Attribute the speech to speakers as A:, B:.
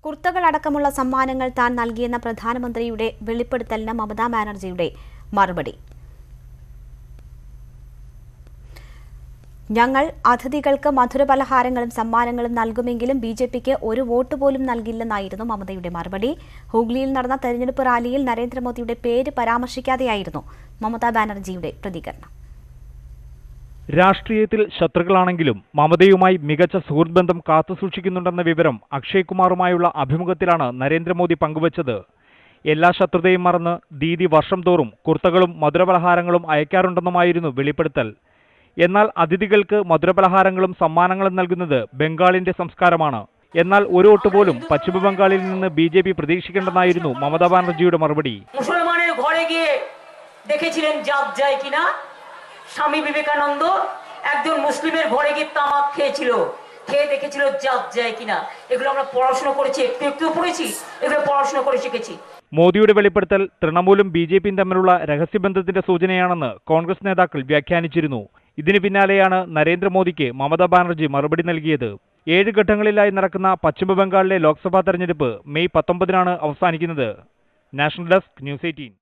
A: കുർത്തകളടക്കമുള്ള സമ്മാനങ്ങൾ താൻ നൽകിയെന്ന പ്രധാനമന്ത്രിയുടെ വെളിപ്പെടുത്തലിന് മമതാ ബാനർജിയുടെ മറുപടി. ഞങ്ങൾ അതിഥികൾക്ക് മധുരപലഹാരങ്ങളും സമ്മാനങ്ങളും നൽകുമെങ്കിലും ബിജെപിക്ക് ഒരു വോട്ട് പോലും നൽകില്ലെന്നായിരുന്നു മമതയുടെ മറുപടി. ഹൂഗ്ലിയിൽ നടന്ന തെരഞ്ഞെടുപ്പ് റാലിയിൽ നരേന്ദ്രമോദിയുടെ പേര് പരാമർശിക്കാതെയായിരുന്നു മമതാ ബാനർജിയുടെ പ്രതികരണം.
B: രാഷ്ട്രീയത്തിൽ ശത്രുക്കളാണെങ്കിലും മമതയുമായി മികച്ച സുഹൃത്ത് ബന്ധം കാത്തുസൂക്ഷിക്കുന്നുണ്ടെന്ന വിവരം അക്ഷയ് കുമാറുമായുള്ള അഭിമുഖത്തിലാണ് നരേന്ദ്രമോദി പങ്കുവച്ചത്. എല്ലാ ശത്രുതയും മറന്ന് ദീദി വർഷം തോറും കുർത്തകളും മധുരപലഹാരങ്ങളും അയക്കാറുണ്ടെന്നുമായിരുന്നു വെളിപ്പെടുത്തൽ. എന്നാൽ അതിഥികൾക്ക് മധുരപലഹാരങ്ങളും സമ്മാനങ്ങളും നൽകുന്നത് ബംഗാളിന്റെ സംസ്കാരമാണ്. എന്നാൽ ഒരു വോട്ട് പോലും പശ്ചിമബംഗാളിൽ നിന്ന് ബിജെപി പ്രതീക്ഷിക്കേണ്ടെന്നായിരുന്നു മമതാ ബാനർജിയുടെ മറുപടി.
C: স্বামী বিবেকানন্দ একজন মুসলিমের ঘরে গিয়ে তামাক খেয়েছিল, খেয়ে দেখেছিল জাত যায় কিনা। এগুলো আমরা পড়াশোনা করেছি, একটু পড়েছি, এগুলো পড়াশোনা করে শিখেছি.
B: മോദിയുടെ വെളിപ്പെടുത്തൽ തൃണമൂലും ബിജെപിയും തമ്മിലുള്ള രഹസ്യബന്ധത്തിന്റെ സൂചനയാണെന്ന് കോൺഗ്രസ് നേതാക്കൾ വ്യാഖ്യാനിച്ചിരുന്നു. ഇതിന് പിന്നാലെയാണ് നരേന്ദ്രമോദിക്ക് മമതാ ബാനർജി മറുപടി നൽകിയത്. 7 ഘട്ടങ്ങളിലായി നടക്കുന്ന പശ്ചിമബംഗാളിലെ ലോക്സഭാ തെരഞ്ഞെടുപ്പ് മെയ് 19 അവസാനിക്കുന്നത്. National desk, news 18.